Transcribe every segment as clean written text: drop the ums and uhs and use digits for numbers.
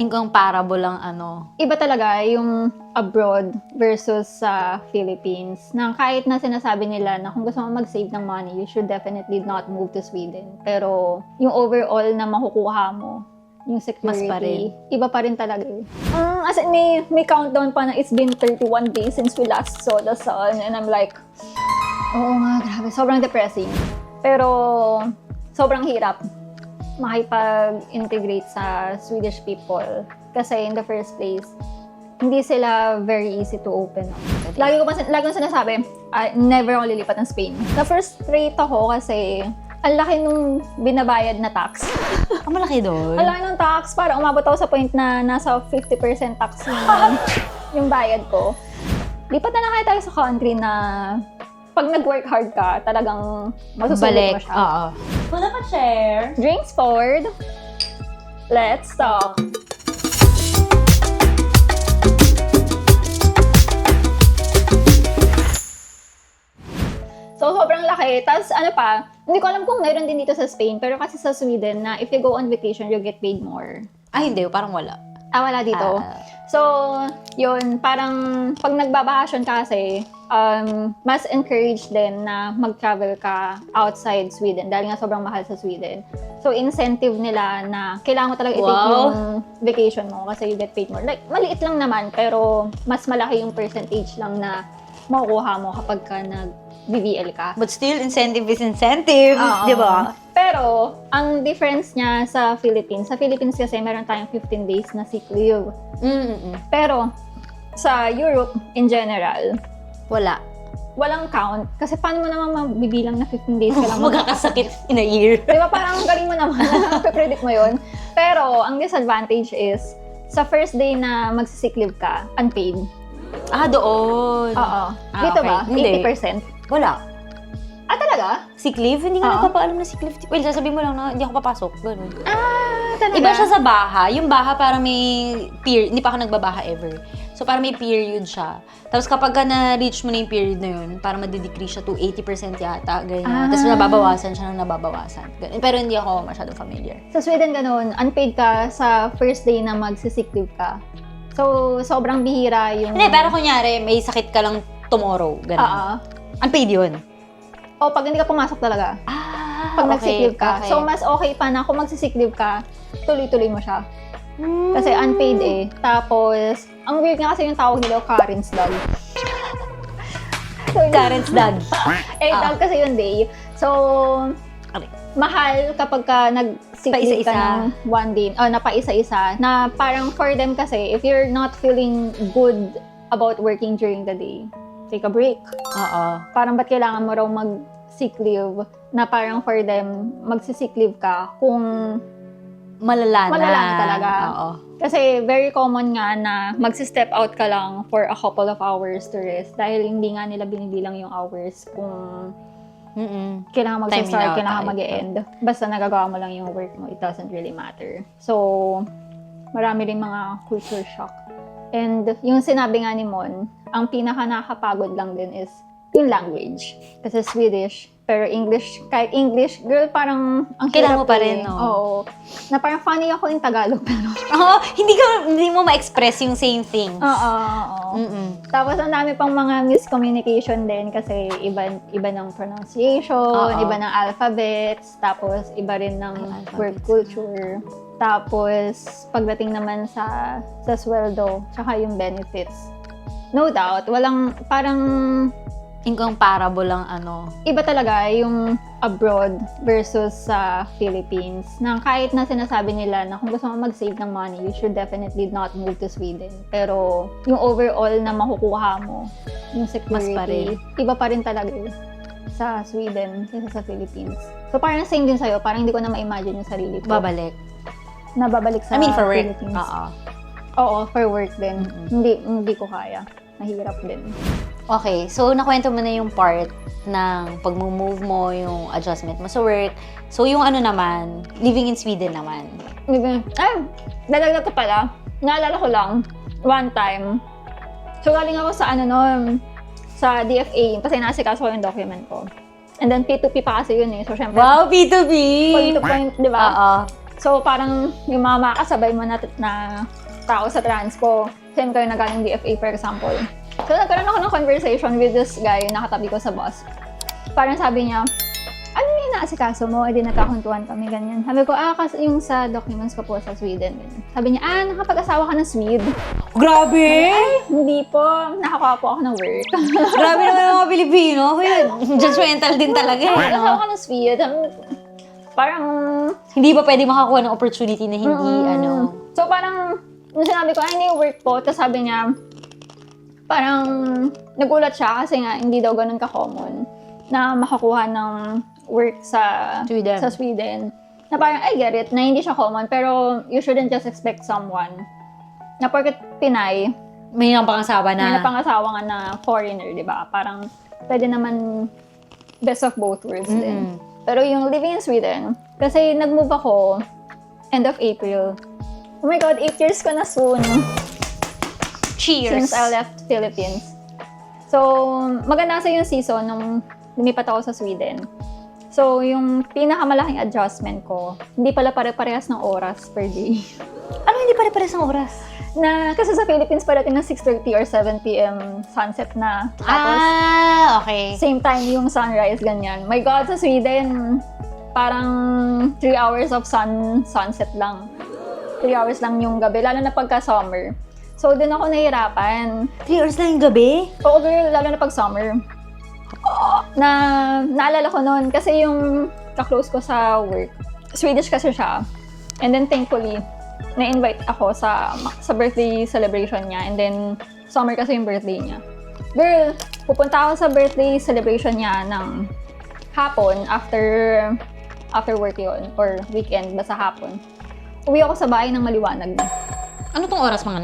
Incomparable lang ano. Iba talaga yung abroad versus sa Philippines. Na kahit na sinasabi nila na kung gusto mo mag-save ng money, you should definitely not move to Sweden. Pero yung overall na makukuha mo, yung security, Mas pa rin. iba pa rin talaga eh. As in, may countdown pa na it's been 31 days since we last saw the sun. And I'm like, oo nga, grabe. Sobrang depressing. Pero sobrang hirap makipag-integrate sa Swedish people. Kasi in the first place, hindi sila very easy to open up. Lagi kong sinasabi, never ako lilipat ng Spain. Na-frustrate ako kasi ang laki nung binabayad na tax. Ang malaki doon. Ang laki ng tax, para umabot ako sa point na nasa 50% tax yung bayad ko. Lipat na lang kaya tayo sa country na pag nag-work hard ka, talagang masusulit mo siya. Oo. Wala pa share. Drinks forward. Let's talk. So, sobrang laki. Tapos, ano pa, hindi ko alam kung meron din dito sa Spain, pero kasi sa Sweden na if you go on vacation, you get paid more. Ay, hindi. Parang wala. Wala dito. So, yun, parang pag nagbabakasyon ka kasi, mas encouraged din na mag-travel ka outside Sweden dahil nga sobrang mahal sa Sweden. So, incentive nila na kailangan mo talaga i-take yung vacation mo kasi you get paid more. Like, maliit lang naman, pero mas malaki yung percentage lang na makukuha mo kapag ka nag-BBL ka. But still, incentive is incentive. Oo. Di ba? Pero, ang difference niya sa Philippines kasi meron tayong 15 days na sick leave. Pero, sa Europe, in general, Wala. walang count. Kasi paano mo naman mabibilang na 15 days ka lang Magkakasakit in a year. Di ba parang galing mo naman, predict mo yun. Pero, ang disadvantage is, sa first day na magsisick leave ka, unpaid. Doon. Oo. Dito okay. ba? Hindi. 80%? Wala. Talaga? Sick leave? Hindi nga Oo. nagpapaalam na sick leave. Well, sasabihin mo lang na hindi ako papasok. Ganun. Talaga? Iba siya sa baha. Yung baha parang may period. Hindi pa ako nagbabaha ever. So, parang may period siya. Tapos kapag ka na-reach mo na yung period na yun, parang madidecrease siya to 80% yata. Ganyan. Tapos nababawasan siya ng nababawasan. Ganun. Pero hindi ako masyadong familiar. Sa Sweden, ganun. Unpaid ka sa first day na magsisick leave ka. So, sobrang bihira yung... Hindi, pero kunyari, may sakit ka lang tomorrow. Ganun. Unpaid yun. O, pag hindi ka pumasok talaga. Pag nag-sick leave ka. Okay. So, mas okay pa na kung mag-sick leave ka, tuloy-tuloy mo siya. Kasi unpaid eh. Tapos, ang weird nga kasi yung tawag nila, Karen's dog. So, Karen's dog. dog kasi yung day. So, Okay. mahal kapag ka nag-sick leave ka ng one day, na paisa-isa, na parang for them kasi, if you're not feeling good about working during the day, take a break. Oo. Parang ba't kailangan mo raw mag-sick leave na parang for them, magsi-sick leave ka kung Malala na talaga. Oo. Kasi very common nga na magsi-step out ka lang for a couple of hours to rest dahil hindi nga nila binibilang yung hours kung kailangan mag-start, kailangan mag-end. Basta nagagawa mo lang yung work mo, it doesn't really matter. So, marami rin mga culture shock. And yung sinabi nga ni Mon, ang pinaka nakakapagod lang din is yung language. Kasi Swedish, pero English, kahit English, girl, parang ang Kailangan hirap mo pa eh. rin, no? Oo. Na parang funny ako in Tagalog, pero... Hindi mo ma-express yung same things. Oo. Tapos ang dami pang mga miscommunication din kasi iba ng pronunciation, iba ng alphabets, tapos iba rin ng work culture. Tapos pagdating naman sa sweldo, tsaka yung benefits. No doubt, walang parang Incomparable lang ano. iba talaga yung abroad versus sa Philippines. Na kahit na sinasabi nila na kung gusto mo mag-save ng money, you should definitely not move to Sweden. Pero yung overall na makukuha mo, yung security, Mas pa rin. iba pa rin talaga sa Sweden kaysa sa Philippines. So parang same din sa'yo, parang hindi ko na ma-imagine yung sarili ko. Babalik. Na babalik sa for work. Philippines. Oo. Oo, for work din. Hindi ko kaya. Mahirap din. Okay, so nakwento mo na yung part ng pag-move mo, yung adjustment mo sa work. So yung ano naman, living in Sweden naman. Dadagdag ko pala. Naalala ko lang, one time. So galing ako sa sa DFA, kasi nasikaso ko yung document ko. And then P2P pa kasi yun eh. So syempre, Wow, P2P! point to point, di ba? Oo. So, parang yung mga makakasabay mo na tao sa transpo, same kayo na galing DFA, for example. So, nagkaroon ako ng conversation with this guy na katabi ko sa bus. Parang sabi niya, ano yung inaasikaso mo? E di nagkakuntuhan kami, ganyan. Sabi ko, kasi yung sa documents ko po sa Sweden. Ganyan. Sabi niya, nakapag-asawa ka ng Swede? Grabe! Ay, hindi po. Nakakuha po ako ng work. Grabe naman yung mga Pilipino. Judgmental din talaga eh. Nakakuha ko ng Swede. Parang... Hindi ba pwede makakuha ng opportunity na hindi, So, parang, nung sinabi ko, hindi work po. Tapos sabi niya, parang nagulat siya kasi nga hindi daw ganun ka-common na makakuha ng work sa Sweden. Na parang, I get it, na hindi siya common, pero you shouldn't just expect someone na porket Pinay, may napangasawa na. may napangasawa nga na foreigner, di ba? Parang, pwede naman best of both worlds din. Pero yung living in Sweden, kasi nag-move ako end of April. Oh my God, 8 years ko na soon. Cheers! Since I left Philippines. So, maganda sa yung season nung lumipat ako sa Sweden. So, yung pinakamalaking adjustment ko, hindi pala pare-parehas ng oras per day. Ano hindi pare-pares ng oras? Kasi sa Philippines parating ng 6:30 or 7 p.m. sunset na. Tapos, okay. same time yung sunrise, ganyan. My God, sa Sweden, parang 3 hours of sunset lang. 3 hours lang yung gabi, lalo na pagka summer. So, din ako nahihirapan. 3 hours lang yung gabi? Oo, girl, lalo na pag summer. Naalala ko noon, kasi yung ka-close ko sa work, Swedish kasi siya. And then, thankfully, na-invite ako sa birthday celebration niya. And then, summer kasi yung birthday niya. Girl, pupunta ako sa birthday celebration niya ng hapon, after work yun, or weekend, basta hapon. Uwi ako sa bahay ng maliwanag na. Ano tong oras? Mga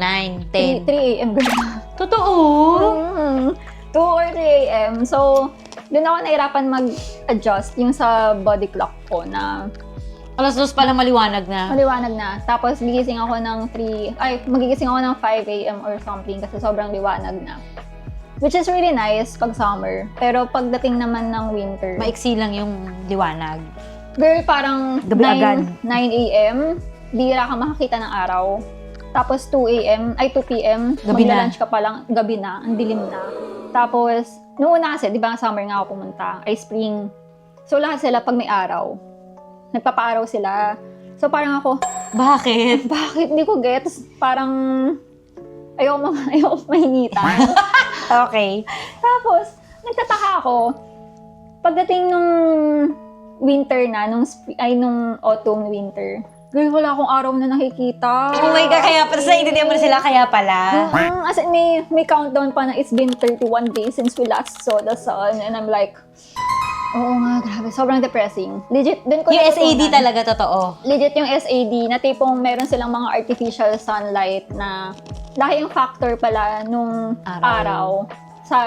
9, 10? 3 a.m. girl. Totoo? 2 or 3 a.m. So, doon ako nahirapan mag-adjust yung sa body clock ko na Alas 2 pa lang maliwanag na. maliwanag na. Tapos, magigising ako ng 5 a.m. or something kasi sobrang liwanag na. Which is really nice pag summer. Pero pagdating naman ng winter, Maiksi lang yung liwanag. girl, parang Gabi agad. 9 a.m., bihira ka makakita ng araw. Tapos 2 p.m., Gabi na. magla-lunch ka pa lang, gabi na, ang dilim na. Tapos, noong una kasi, di ba summer nga ako pumunta, ay spring. So, lahat sila pag may araw, nagpapaaraw sila. So, parang ako, Bakit? bakit? Hindi ko gets. Parang, ayoko mahinitan. Okay. Tapos, nagtataka ako, pagdating nung winter na, nung autumn, winter, girl, wala akong araw na nakikita. Oh my God, kaya pala naiintindihan mo na sila, kaya pala. As in, may countdown pa na it's been 31 days since we last saw the sun. And I'm like, oo nga, grabe. Sobrang depressing. Legit, dun ko Yung natutunan. SAD talaga, totoo. Legit yung SAD na tipong meron silang mga artificial sunlight na dahil yung factor pala nung araw sa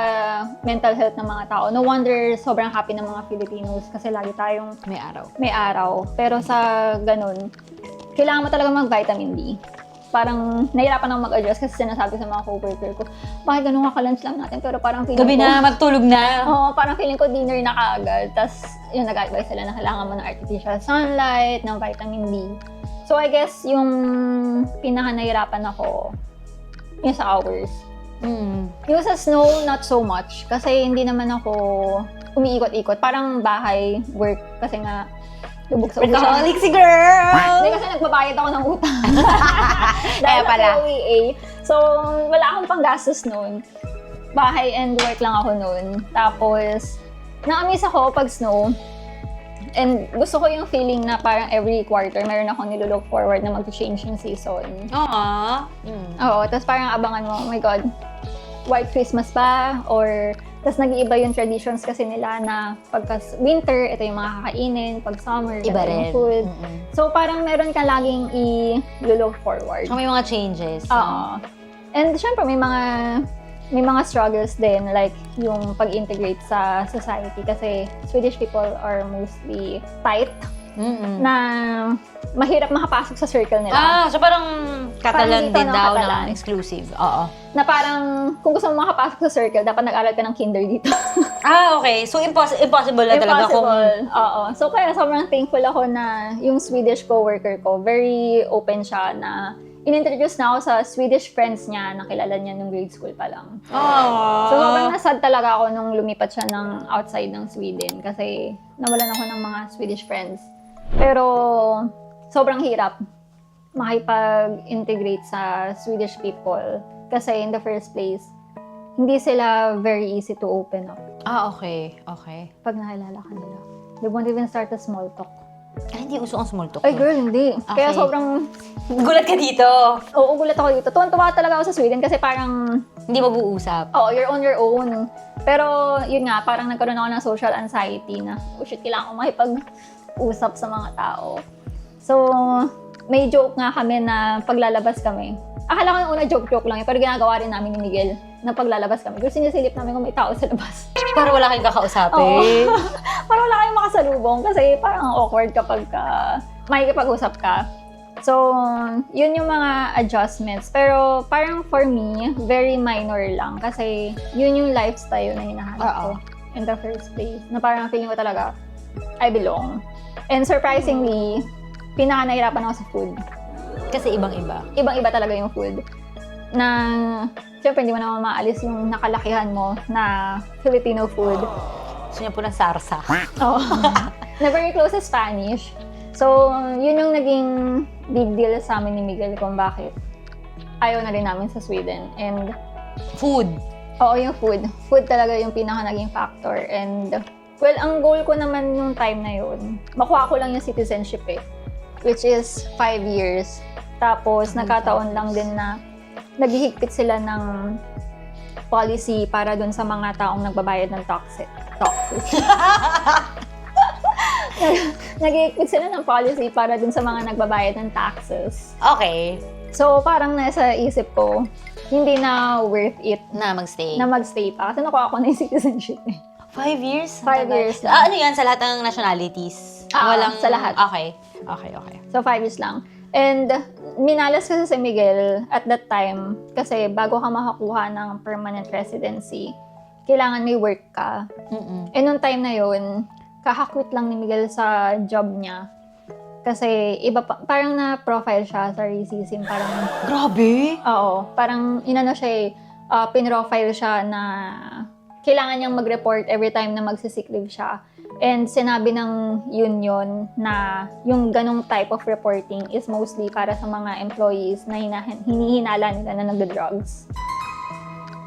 mental health ng mga tao. No wonder sobrang happy ng mga Filipinos kasi lagi tayong May araw. Pero sa ganun, kailangan mo talaga mag-vitamin D. Parang nahirapan ako mag-adjust kasi sinasabi sa mga co-worker ko, bakit ganun ka-lunch lang natin? Pero parang feeling Gabi ko, na, matulog na. Oo, parang feeling ko dinner na kaagad. Tapos, yun, nag-advise sila na kailangan mo ng artificial sunlight, ng vitamin D. So, I guess, yung pinaka-nahirapan ako, yung sa hours. Yung sa snow, not so much. Kasi hindi naman ako umiikot-ikot. Parang bahay, work. Kasi nga, lubog sa ulo. Workaholic si girl! Hindi kasi nagbabayad ako ng utang. Kaya pala. Sa OEA. So, wala akong panggastos noon. Bahay and work lang ako noon. Tapos, na-amaze ako pag snow. And gusto ko yung feeling na parang every quarter, meron akong nilook forward na mag-change yung season. Aww. Oo, tapos parang abangan mo, oh my God, White Christmas pa? Or, tapos nag-iiba yung traditions kasi nila na pagka winter, ito yung mga kakainin, pag summer, Iba ito yung rin. food. So, parang meron ka laging i-look forward. So, may mga changes. Oo. And syempre, may mga struggles din, like yung pag-integrate sa society kasi Swedish people are mostly tight na mahirap makapasok sa circle nila. So parang Catalan Parang dito din ng daw Catalan. na exclusive. Oo. Na parang kung gusto mo makapasok sa circle, dapat nag-aral ka ng kinder dito. Okay. So impossible na talaga kung... Oo. So kaya sobrang thankful ako na yung Swedish coworker ko, very open siya na in-introduce na ako sa Swedish friends niya na kilala niya nung grade school pa lang. So sobrang nasad talaga ako nung lumipat siya ng outside ng Sweden kasi nawalan ako ng mga Swedish friends. Pero sobrang hirap makipag-integrate sa Swedish people kasi in the first place, hindi sila very easy to open up. Okay. Pag nakilala ka nila. They won't even start a small talk. Ay, hindi uso ang small talk. Ay girl, hindi. Kaya sobrang... Gulat ka dito. Oo, gulat ako dito. Tuwan-tuwa talaga ako sa Sweden kasi parang... Hindi mag-uusap. You're on your own. Pero yun nga, parang nagkaroon ako ng social anxiety na, kailangan ko makipag-usap sa mga tao. So, may joke nga kami na paglalabas kami. Akala ko yung una joke-joke lang pero ginagawa rin namin ni Miguel na paglalabas kami. Kasi sinisilip namin kung may tao sa labas. Para wala kayong kakausapin. Oo. Para wala kayong makasalubong kasi parang awkward kapag makikipag-usap ka. So, yun yung mga adjustments. Pero parang for me, very minor lang. Kasi yun yung lifestyle na hinahanap ko in the first place. Na parang feeling ko talaga, I belong. And surprisingly, pinaka-nahirapan ako sa food. Kasi ibang-iba. Ibang-iba talaga yung food. Na, siyempre, hindi mo naman maalis yung nakalakihan mo na Filipino food. Gusto niya po ng sarsa. Oo. Na very close sa Spanish. So, yun yung naging big deal sa amin ni Miguel kung bakit ayaw na rin namin sa Sweden. And, Food. oo, yung food. Food talaga yung pinaka naging factor. And, well, ang goal ko naman yung time na yun, makuha ko lang yung citizenship which is 5 years. Tapos, nagkataon lang din na naghihigpit sila ng policy para dun sa mga taong nagbabayad ng taxes. Naghihigpit sila ng policy para dun sa mga nagbabayad ng taxes. Okay. So, parang nasa isip ko, hindi na worth it Na magstay. na magstay pa. Kasi nakuha ko na yung citizenship 5 years? 5 years lang. Ano yan? Sa lahat ng nationalities? Sa lahat. Okay. So, 5 years lang. And, minalas kasi si Miguel at that time, kasi bago ka makakuha ng permanent residency, kailangan may work ka. And nung time na yun, kakakwit lang ni Miguel sa job niya. Kasi iba parang na-profile siya sa racism. Parang, Grabe! oo, parang inano siya pinrofile siya na kailangan niyang mag-report every time na magsisick leave siya. And sinabi ng union na yung ganong type of reporting is mostly para sa mga employees na hinihinala nila na nagda-drugs.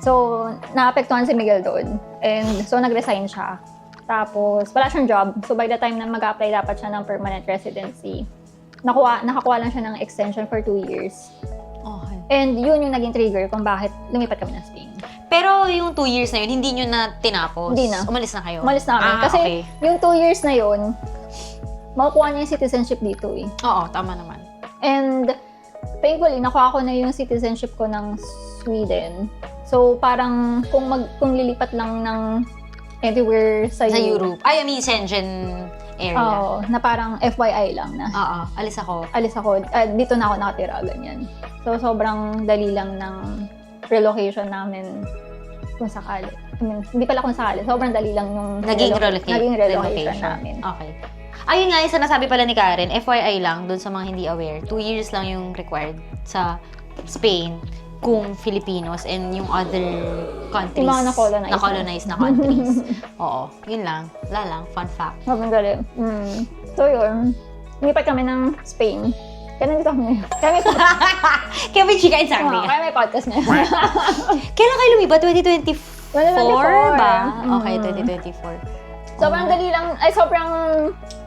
So, naapektuhan si Miguel doon. And so, nag-resign siya. Tapos, wala siyang job. So, by the time na mag-apply dapat siya ng permanent residency, nakakuha lang siya ng extension for 2 years. Okay. And yun yung naging trigger kung bakit lumipat kami ng Spain. Pero yung 2 years na yun, hindi nyo na tinapos? Hindi na. Umalis na kayo? Umalis na kami. Kasi okay. yung 2 years na yun, makukuha niya yung citizenship dito Oo, tama naman. And thankfully, nakuha ko na yung citizenship ko ng Sweden. So parang kung lilipat lang ng anywhere sa Europe. I mean, Schengen area. Oo, na parang FYI lang na. Oo, alis ako. Dito na ako nakatira, ganyan. So sobrang dali lang ng relocation namin kung sakali. I mean, hindi pala kung sakali. Sobrang dali lang yung Naging relocation namin. Okay. Ayun nga, isa nasabi pala ni Karen, FYI lang, dun sa mga hindi aware, 2 years lang yung required sa Spain kung Filipinos and yung other countries. Yung mga na-colonize na countries. Oo, yun lang. Wala lang, fun fact. Sobrang galing. So yun, lumipat kami ng Spain. Kaya nandito kami ngayon. Kaya may chika in Sabi. Kaya may podcast ngayon. Kailan kayo lumipat? 2024 ba? Okay, 2024. Sobrang dali lang,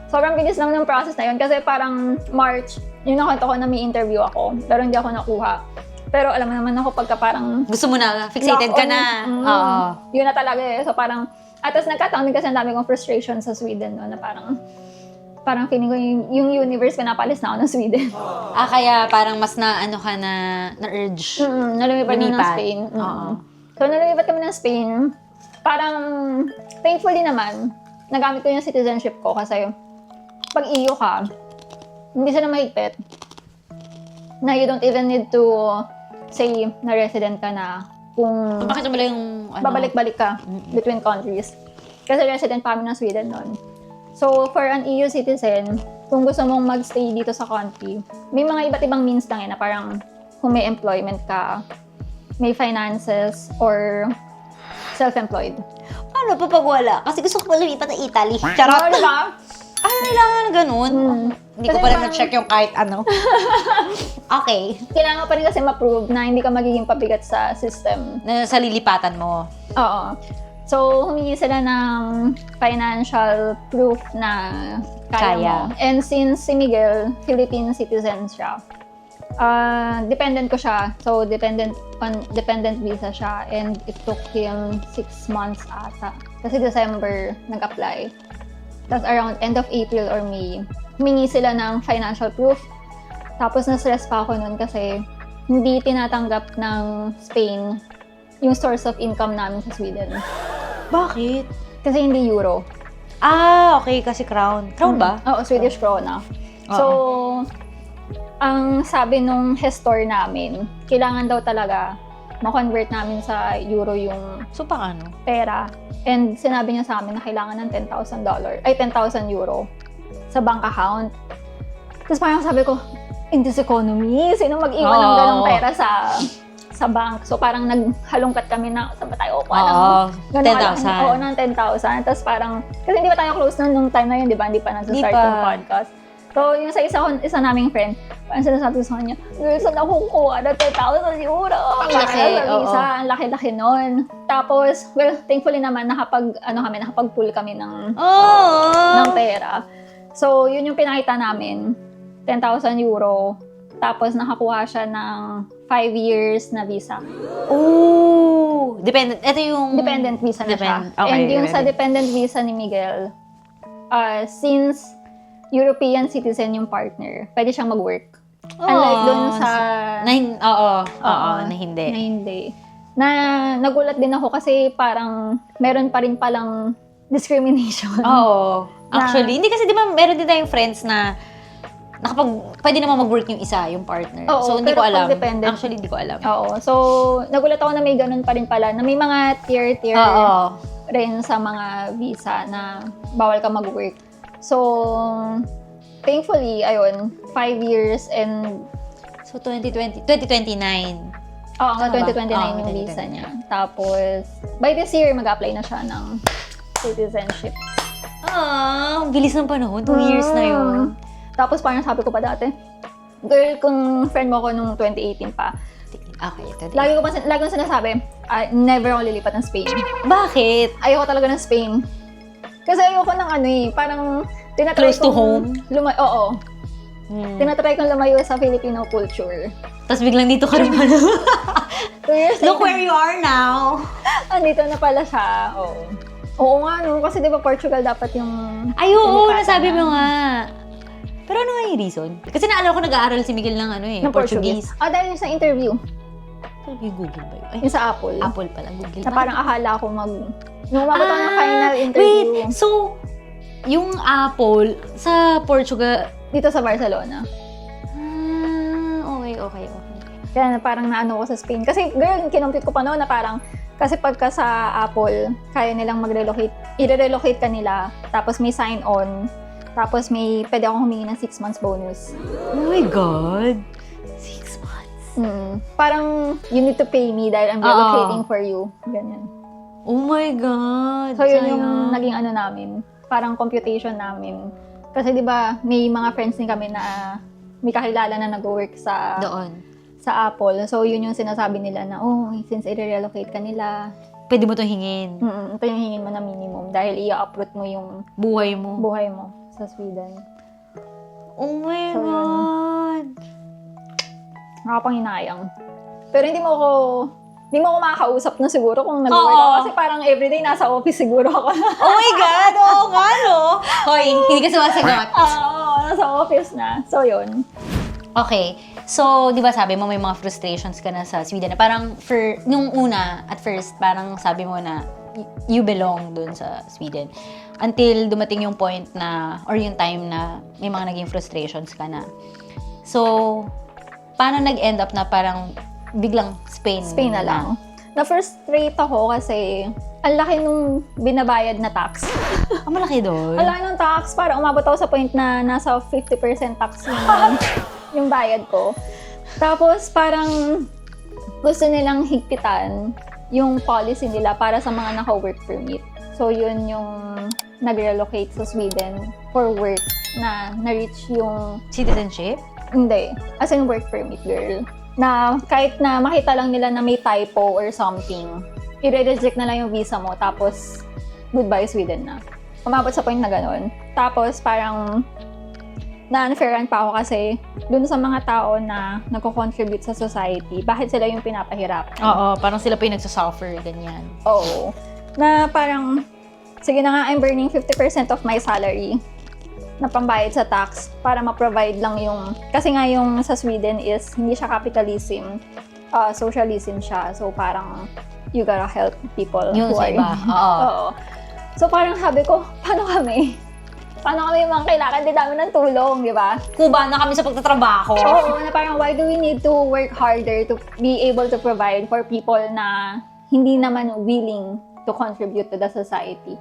sobrang bilis lang ng process na yun. Kasi parang March, yun nakita ko na may interview ako. Pero hindi ako nakuha. Pero alam mo naman ako pagka parang... Gusto mo na, fixated ka na. Oo. Yun na talaga So parang, at tapos nagkataon din kasi ang dami kong frustration sa Sweden, no, na parang feeling ko yung universe, pinapalis na ako ng Sweden. Kaya parang mas na ano ka na na-urge. Nalumipat na ng Spain. So nalumipat kami ng Spain. Parang, thankfully naman, nagamit ko yung citizenship ko kasi pag EU ka, hindi sila mahigpit. Na you don't even need to say na resident ka na kung Bakit mo lang yung babalik-balik ka between countries. Kasi resident pa kami ng Sweden nun. So, for an EU citizen, kung gusto mong magstay dito sa country, may mga iba't ibang means lang na parang kung may employment ka, may finances, or self-employed. Paano pa pag wala? Kasi gusto ko pala lumipat ng Italy. Charot, Charot! diba? Kailangan ganun. Hindi ko Kasi pala parang- na-check yung kahit ano. Okay. Kailangan pa rin kasi ma-prove na hindi ka magiging pabigat sa system. Sa lilipatan mo. Oo. So, humingi sila ng financial proof na kaya mo. And since si Miguel, Philippine citizen siya, dependent ko siya. So, dependent visa siya. And it took him 6 months ata. Kasi December nag-apply. Tapos around end of April or May, humingi sila ng financial proof. Tapos na-stress pa ako nun kasi hindi tinatanggap ng Spain yung source of income namin sa Sweden. Bakit? Kasi hindi euro. Okay. Kasi crown. Crown ba? Oo, Swedish krona. So, ang sabi nung gestor namin, kailangan daw talaga ma-convert namin sa euro yung So, paano? pera. And sinabi niya sa amin na kailangan ng $10,000 euro sa bank account. Tapos parang sabi ko, in this economy, sino mag-iwan ng ganong pera sa bank? So parang naghalongkat kami na, saan ba tayo kuha ng ganun 10,000. Oo, ng 10,000. Tapos parang, kasi hindi pa tayo close nung time na yun, di ba? Hindi pa nag-start Di pa. yung podcast. So, yung sa isa naming friend, parang sinasabi ko sa kanya, girl, saan ako kukuha ng 10,000 euro? Ang laki, oo. Ang laki-laki nun. Tapos, well, thankfully naman, nakapag-pull kami ng pera. So, yun yung pinakita namin, 10,000 euro. Tapos, nakakuha siya ng 5 years na visa. Dependent. Ito yung... Dependent visa na siya. Okay, And yung sa dependent. dependent visa ni Miguel, since European citizen yung partner, pwede siyang mag-work. Unlike dun sa... Na hindi. Na hindi. Na nagulat din ako kasi parang meron pa rin palang discrimination. Oo. Actually, hindi kasi di ba meron din tayong friends na pwede naman mag-work yung isa, yung partner. Oo, so, hindi pero ko alam. pag dependent- Actually, hindi ko alam. Oo. So, nagulat ako na may ganun pa rin pala, na may mga tier-tier Oo. rin sa mga visa na bawal ka mag-work. So, thankfully, ayun, 5 years and So, 2029. Oo, hanggang Tama ba? 2029 Oo, yung visa 2029. niya. Tapos, by this year, mag-apply na siya ng citizenship. Bilis ng panahon. 2 years na yun. Tapos, parang sabi ko pa dati, girl, kung friend mo ko nung 2018 pa, Okay, ito din. lagi kong sinasabi, never ako lilipat ng Spain. Bakit? Ayoko talaga ng Spain. Kasi ayoko ng parang tinatry Close to kong home? Oo. Tinatry kong lumayo sa Filipino culture. Tapos biglang dito ka rin pala. 2 years Look later, where you are now. andito na pala siya. Oo. Oo nga, no? Kasi di ba Portugal dapat yung... Ay, oo, Lilipatan nasabi na. mo nga. Pero ano nga yung reason? Kasi naalala ko nag-aaral si Miguel ng ng Portuguese. Dahil yung sa interview. Yung Google ba yun? Ay, Yung sa Apple. Apple pala, Google. Na parang akala ko nung umabot ako ng final interview. Wait, so, yung Apple sa Portugal, Dito sa Barcelona. okay. Kaya parang naano ko sa Spain. Kasi, girl, kinumpit ko pa noon na parang, kasi pagka sa Apple, kaya nilang mag-relocate, i-relocate ka nila, tapos may sign-on, tapos pwede akong humingi ng 6 months bonus. Oh my God. 6 months. Parang, you need to pay me dahil I'm relocating for you. Ganyan. Oh my God. So, yun yung sayang. naging namin. Parang computation namin. Kasi, di ba, may mga friends din kami na may kakilala na nag-work sa Apple. So, yun yung sinasabi nila na, since i-relocate ka nila, Pwede mo itong hingin. ito yung hingin mo na minimum dahil i-uproot mo yung Buhay mo. buhay mo sa Sweden. Oh my So, yun. God. Nakapanghinayang. Pero hindi mo ako makakausap na siguro kung nag-work ako. Kasi parang everyday nasa office siguro ako. Oh my God. Oo nga, no? Hoy, hindi ka sumasagot. Nasa office na. So, yun. Okay. So, di ba sabi mo may mga frustrations ka na sa Sweden na parang nung una, at first, parang sabi mo na you belong dun sa Sweden. Until dumating yung point na, or yung time na may mga naging frustrations ka na. So, paano nag-end up na parang biglang Spain? Spain na lang. Na-frustrate ako kasi ang laki nung binabayad na tax. Ang malaki doon. Ang laki nung tax, parang umabot ako sa point na nasa 50% tax yung bayad ko. Tapos parang gusto nilang higpitan yung policy nila para sa mga naka-work permit. So yun yung nag-relocate sa Sweden for work na na-reach yung... Citizenship? Hindi. As in work permit, girl. Na kahit na makita lang nila na may typo or something, i-reject na lang yung visa mo, tapos goodbye Sweden na. Umabot sa point na ganun. Tapos parang na-unfairan pa ako kasi dun sa mga tao na nagko-contribute sa society, bakit sila yung pinapahirap? Oo, parang sila pa yung nagsasuffer, ganyan. Oo. Na parang, sige na nga, I'm burning 50% of my salary na pambayad sa tax para ma-provide lang yung... Kasi nga yung sa Sweden is hindi siya capitalism, socialism siya. So parang you gotta help people Yun who sa are... iba, oo. Oo. So parang sabi ko, paano kami? Paano kami yung mga kailangan? Di dami ng tulong, di ba? Kuba na kami sa pagtatrabaho. Oo, na parang why do we need to work harder to be able to provide for people na hindi naman willing to contribute to the society?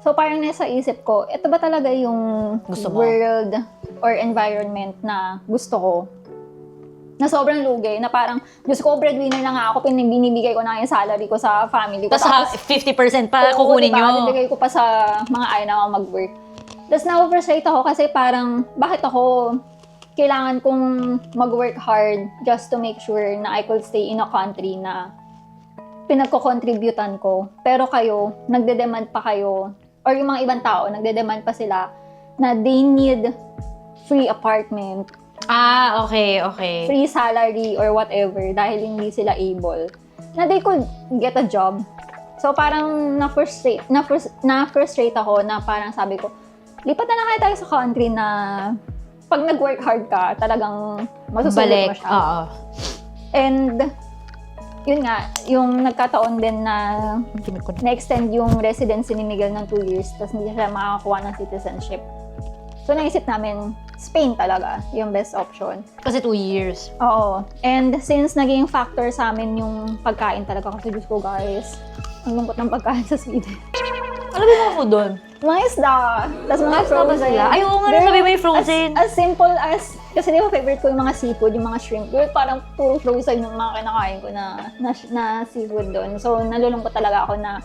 So parang nasa isip ko, ito ba talaga yung Gusto mo? world or environment na gusto ko? Na sobrang lugi, na parang, Diyos ko, breadwinner na nga ako, binibigay ko na yung salary ko sa family ko. Tapos 50% pa oo, kukunin diba? nyo. Bibigay ko pa sa mga ayaw na mag-work. Tapos na-frustrate ako kasi parang, bakit ako kailangan kong mag-work hard just to make sure na I could stay in a country na pinagko-contributan ko. Pero kayo, nagde-demand pa kayo, or yung mga ibang tao, nagde-demand pa sila na they need free apartment, Ah, okay. free salary, or whatever, dahil hindi sila able, na they could get a job. So parang na-frustrate ako na parang sabi ko, lipat na lang kayo tayo sa country na pag nag-work hard ka, talagang masusulit mo siya. Oo. And yun nga, yung nagkataon din na na-extend yung residency ni Miguel ng 2 years, tapos hindi siya makakakuha ng citizenship. So naisip namin, Spain talaga yung best option. Kasi 2 years. Oo. And since naging factor sa amin yung pagkain talaga, kasi Diyos ko guys, ang lungkot ng pagkain sa Sweden. Ano ba yung mga food doon? Mga isda, tapos mga frozen. Ay, oo nga, Girl, sabi mo yung frozen. As simple as, kasi di ba favorite ko yung mga seafood, yung mga shrimp. Girl, parang puro frozen yung mga kinakain ko na seafood doon. So, nalulungkot talaga ako na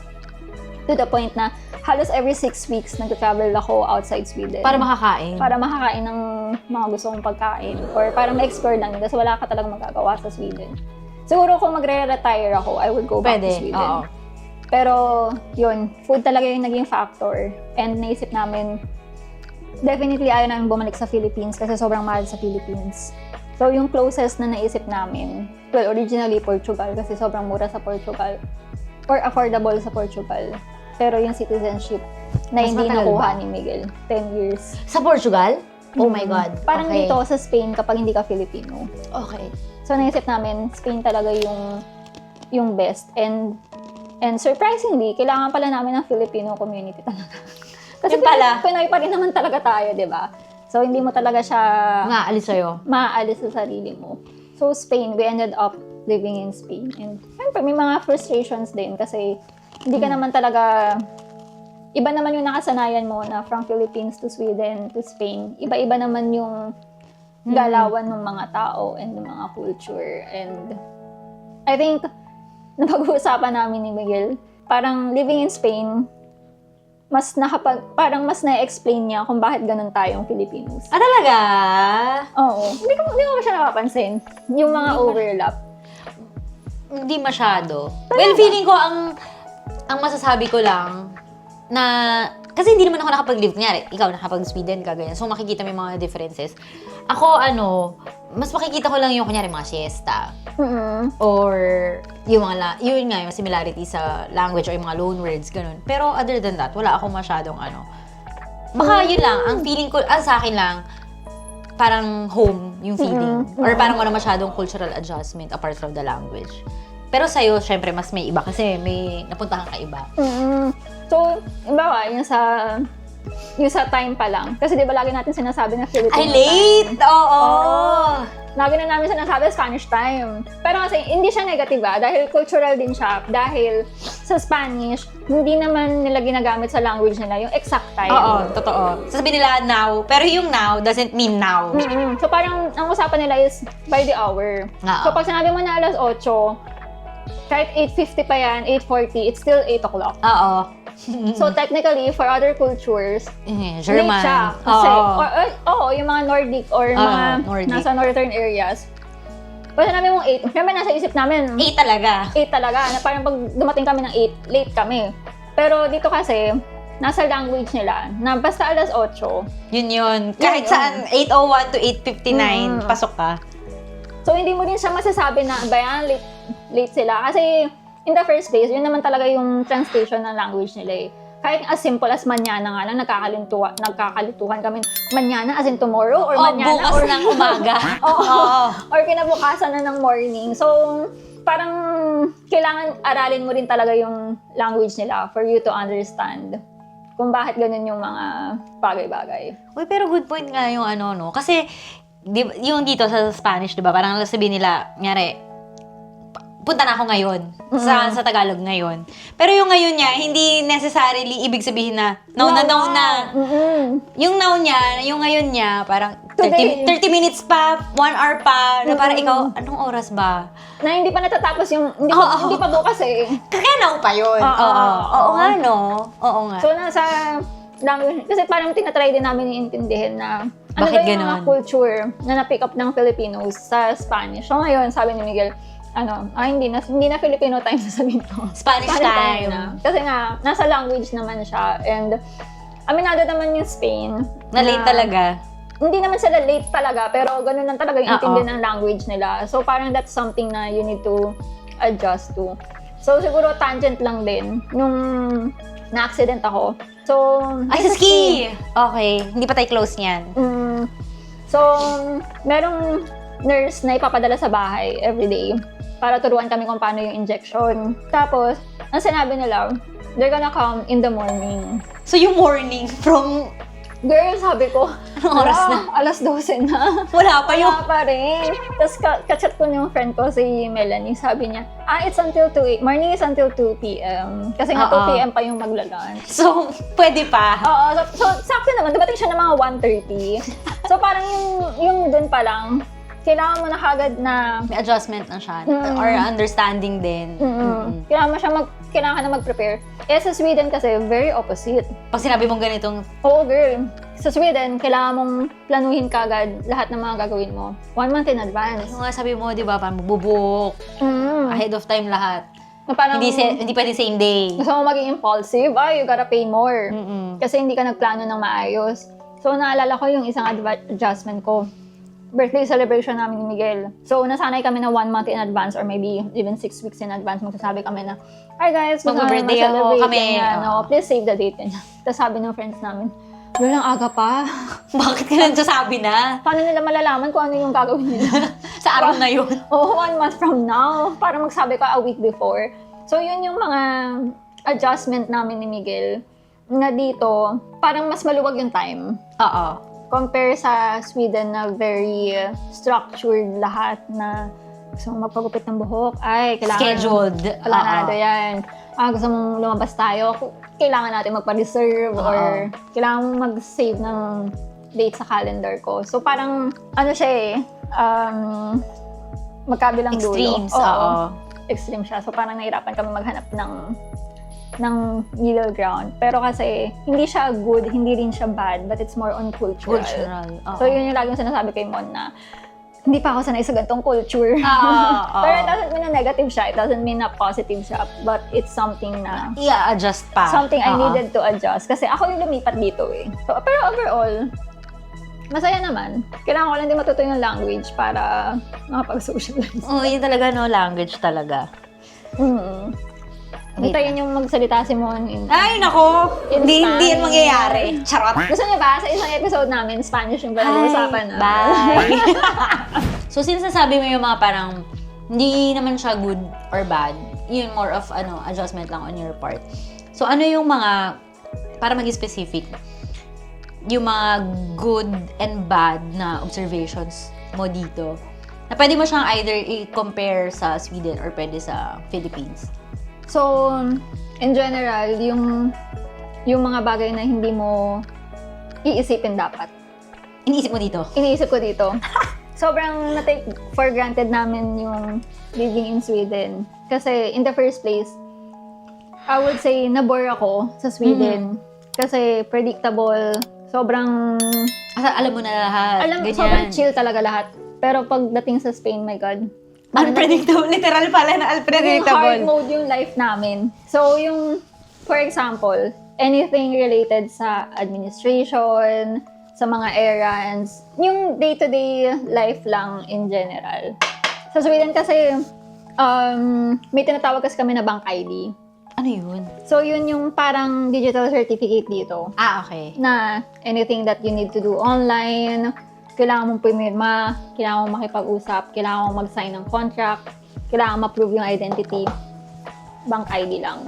to the point na halos every 6 weeks nag-travel ako outside Sweden. Para makakain. Para makakain ng mga gusto kong pagkain. Or para ma-explore lang kasi wala ka talagang magagawa sa Sweden. Siguro kung magre-retire ako, I would go back to Sweden. Oo. Pero, yun, food talaga yung naging factor. And naisip namin, definitely ayaw namin bumalik sa Philippines kasi sobrang mahal sa Philippines. So, yung closest na naisip namin, well, originally Portugal kasi sobrang mura sa Portugal. Or affordable sa Portugal. Pero yung citizenship na Mas hindi matagal nakuha ba? ni Miguel, 10 years. Sa Portugal? Oh my God. Parang Okay. dito sa Spain kapag hindi ka Filipino. Okay. So, naisip namin, Spain talaga yung best. And surprisingly, kailangan pala namin ng Filipino community talaga. Kasi Yun pala. Pinoy pa rin naman talaga tayo, di ba? So, hindi mo talaga siya Maalis sa'yo. maaalis sa sarili mo. So, Spain, we ended up living in Spain. And syempre, may mga frustrations din kasi hindi ka naman talaga... Iba naman yung nakasanayan mo na from Philippines to Sweden to Spain. Iba-iba naman yung galawan ng mga tao and ng mga culture. And I think, napag-uusapan namin ni Miguel, parang living in Spain, parang mas na-explain niya kung bakit ganun tayong Filipinos. Ah, talaga? Oo. Hindi ko ba siya nakapansin? Yung mga overlap. Hindi masyado. Well, feeling ko ang masasabi ko lang na kasi hindi naman ako nakapag-live. Kunyari, ikaw nakapag-Sweden ka, ganyan. So, makikita mo yung mga differences. Ako, mas makikita ko lang yung, kunyari, mga siesta. Or, yung yun nga, yung similarity sa language or yung mga loanwords, ganun. Pero, other than that, wala akong masyadong, baka yun lang, ang feeling ko, sa akin lang, parang home yung feeling. Or parang wala masyadong cultural adjustment apart from the language. Pero sa'yo, syempre, mas may iba kasi may napuntahan ka iba. So, imbawa, yung sa time pa lang. Kasi di ba lagi natin sinasabi na Filipino Ay, late! time. Oo! Lagi na namin sinasabi Spanish time. Pero kasi hindi siya negativa dahil cultural din siya. Dahil sa Spanish, hindi naman nila ginagamit sa language nila yung exact time. Oo, totoo. Sasabihin nila now, pero yung now doesn't mean now. So parang ang usapan nila is by the hour. Oo. So pag sinabi mo na alas 8, kahit 8:50 pa yan, 8:40, it's still 8 o'clock. Oo. So technically, for other cultures, German. late siya. Kasi, Oo. yung mga Nordic or mga Nordic. nasa northern areas. Pag sinabi mong 8, syempre nasa isip namin, 8 talaga. 8 talaga. Na parang pag dumating kami ng 8, late kami. Pero dito kasi, nasa language nila, na basta alas 8. Yun. Kahit Yun. saan, 8:01 to 8:59, pasok ka. So, hindi mo din siya masasabi na, ba yan, late sila. Kasi, in the first place, yun naman talaga yung translation ng language nila eh. Kahit as simple as mañana nga lang, nagkakalituhan kami. Mañana as in tomorrow or mañana bukas or ng umaga. Oo. Or kinabukasan na ng morning. So, parang kailangan aralin mo rin talaga yung language nila for you to understand kung bakit ganun yung mga bagay-bagay. Uy, pero good point nga yung no? Kasi, yung dito sa Spanish, di ba? Parang sabihin nila, nyari, punta na ako ngayon. Sa Tagalog ngayon. Pero yung ngayon niya, hindi necessarily ibig sabihin na now na. Yung now niya, yung ngayon niya, parang 30 minutes pa, 1 hour pa, na parang ikaw, anong oras ba? Na hindi pa natatapos yung, hindi pa bukas eh. Kaya now pa yun. Oo nga, no? Oo nga. So, nasa language, kasi parang tinatry din namin iintindihin na ano Bakit ba yung mga ganon? culture na na-pick up ng Filipinos sa Spanish. So, ngayon, sabi ni Miguel, hindi na Filipino time sasabihin ko. Spanish time. na. Kasi nga, nasa language naman siya. And, aminado naman yung Spain. Na late talaga. Hindi naman sila late talaga, pero ganun lang talaga yung Oo. intindi ng language nila. So, parang that's something na you need to adjust to. So, siguro tangent lang din. Nung na-accident ako. So, Ay, sa ski! Okay. Hindi pa tayo close niyan. So, merong nurse na ipapadala sa bahay everyday para turuan kami kung paano yung injection. Tapos, ang sinabi nila, they're gonna come in the morning. So, yung morning from... Girl, sabi ko, Anong oras na? Alas 12 na. Wala pa yung... Wala pa rin. Tapos, kachat ko yung friend ko, si Melanie, sabi niya, it's until 2, morning is until 2 p.m. Kasi nga 2 p.m. pa yung magla-lunch. So, pwede pa. Oo, so sakto naman, dumating siya ng mga 1:30. So, parang yung dun pa lang, kailangan mo na kagad na May adjustment na siya. Or understanding din. kailangan ka na mag-prepare. Sa Sweden kasi, very opposite. Pag sinabi mong ganitong, Oo, girl. Sa Sweden, kailangan mong planuhin kagad lahat ng mga gagawin mo. 1 month in advance. yung nga sabi mo, di ba, parang bubuk, ahead of time lahat. Na parang, Hindi pwede same day. gusto mo maging impulsive, you gotta pay more. Kasi hindi ka nagplano ng maayos. So, naalala ko yung isang adjustment ko. Birthday celebration namin ni Miguel. So, nasanay kami na 1 month in advance or maybe even 6 weeks in advance. Magsasabi kami na, hi guys, gusto namin Mag-birthday ako ma-celebrate. kami. Ganyan, please save the date. Tapos sabi ng friends namin, walang aga pa. Bakit ka nagsasabi na? Paano nila malalaman kung ano yung gagawin nila? Sa araw na yun. 1 month from now. Para magsabi ka a week before. So, yun yung mga adjustment namin ni Miguel na dito, parang mas maluwag yung time. Oo. Compare sa Sweden na very structured lahat na gusto mong magpagupit ng buhok, kailangan... Scheduled. Planado yan. Gusto mong lumabas tayo, kailangan natin magpa-reserve or kailangan mong mag-save ng date sa calendar ko. So parang, siya magkabilang dulo. Extremes, oo. Extreme siya. So parang nahirapan kami maghanap ng middle ground. Pero kasi, hindi siya good, hindi rin siya bad, but it's more on cultural. So, yun yung laging sinasabi kay Mon na, hindi pa ako sanay sa gantong culture. Pero it doesn't mean na negative siya, it doesn't mean na positive siya, but it's something na, I-adjust pa. something I needed to adjust. Kasi ako yung lumipat dito eh. So, pero overall, masaya naman. Kailangan ko lang din matuto yung language para makapag-socialize. Yun talaga, language talaga. Hintayin yung magsalita si Mon. Ay, nako! Hindi Spanish. yan mangyayari. Charot! Gusto niyo ba? Sa isang episode namin, Spanish yung pinag-uusapan na. Bye! So, sinasabi mo yung mga parang Hindi naman siya good or bad. Yun, more of adjustment lang on your part. So, ano yung mga, para maging specific, yung mga good and bad na observations mo dito, na pwede mo siyang either i-compare sa Sweden or pwede sa Philippines? So, in general, yung mga bagay na hindi mo iisipin dapat. Iniisip mo dito? Iniisip ko dito. Sobrang na-take for granted namin yung living in Sweden. Kasi in the first place, I would say nabore ako sa Sweden. Kasi predictable, sobrang... Alam mo na lahat. Ganyan. Sobrang chill talaga lahat. Pero pagdating sa Spain, my God. Unpredictable. Literal pala na Yung hard unpredictable. mode yung life namin. So, yung, for example, anything related sa administration, sa mga errands, yung day-to-day life lang in general. Sa Sweden kasi, may tinatawag kasi kami na bank ID. Ano yun? So, yun yung parang digital certificate dito. Okay. Na anything that you need to do online, kailangan mong pumirma, kailangan mong makipag-usap, kailangan mong mag-sign ng contract, kailangan ma-prove yung identity. Bank ID lang.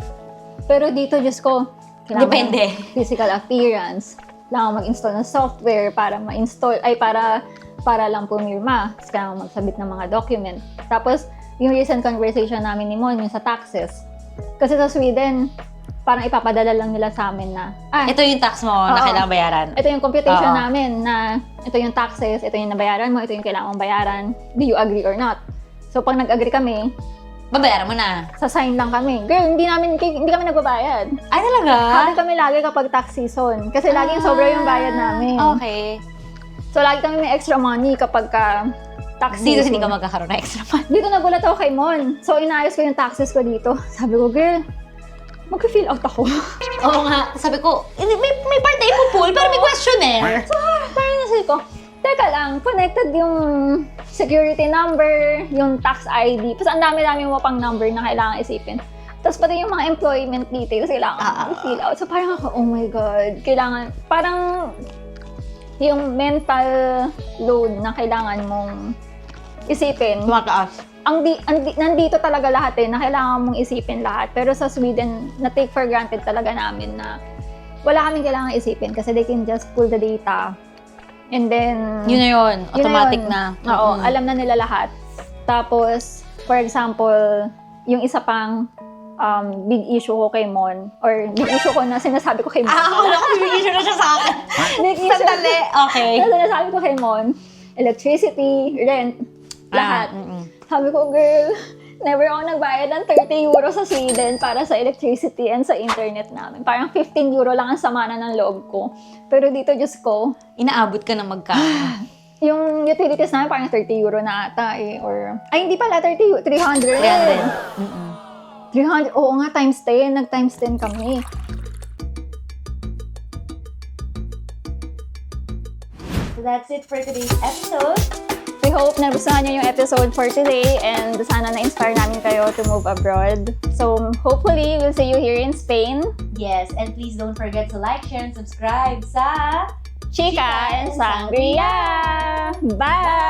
Pero dito, Diyos ko, kailangan Depende. Physical appearance, kailangan mag-install ng software para ma-install, para lang pumirma. Tapos kailangan magsabit ng mga document. Tapos, yung recent conversation namin ni Mon, yung sa taxes. Kasi sa Sweden, parang ipapadala lang nila sa amin na, Ito yung tax mo na kailangan bayaran. ito yung computation Oo. namin na ito yung taxes, ito yung nabayaran mo, ito yung kailangan mong bayaran. Do you agree or not? So, pag nag-agree kami, Babayaran mo na. sa-sign lang kami. Girl, hindi kami nagbabayad. Ay, talaga? Happy kami lagi kapag tax season. Kasi laging sobra yung bayad namin. Okay. So, lagi kami may extra money kapag tax Dito season. hindi ka magkakaroon ng extra money. Dito nagulat ako kay Mon. So, inaayos ko yung taxes ko dito. Sabi ko, girl, mag-fill out ako. Oo nga. Sabi ko, may part na ipupull, pero may questionnaire. So, parang nasip ko, teka lang, connected yung security number, yung tax ID. Tapos ang dami-dami mo pang number na kailangan isipin. Tapos pati yung mga employment details kailangan i-fill out. So parang ako, oh my God, kailangan, parang yung mental load na kailangan mong isipin. Tumataas. Nandito talaga lahat na kailangan mong isipin lahat. Pero sa Sweden, na-take for granted talaga namin na wala kaming kailangan isipin kasi they can just pull the data. And then... Yun na yun. Automatic yun. na. Oo, alam na nila lahat. Tapos, for example, yung isa pang big issue ko kay Mon, or big issue ko na sinasabi ko kay Mon. Wala ko, bibigyan na siya sa akin. Big issue Sandali. Okay. na sinasabi ko kay Mon, electricity, rent, lahat. Sabi ko, girl, never ako nagbayad ng 30 euro sa Sweden para sa electricity and sa internet namin. Parang 15 euro lang ang sama na ng loob ko. Pero dito, Diyos ko, Inaabot ka ng magkano. yung utilities namin parang 30 euro na ata or... Ay, hindi pala 30, 300. 300, oo nga, times 10. Nag-times 10 kami. So that's it for today's episode. We hope na gustuhan niyo yung episode for today and sana na-inspire namin kayo to move abroad. So, hopefully, we'll see you here in Spain. Yes, and please don't forget to like, share, and subscribe sa Chica and Sangria! Bye!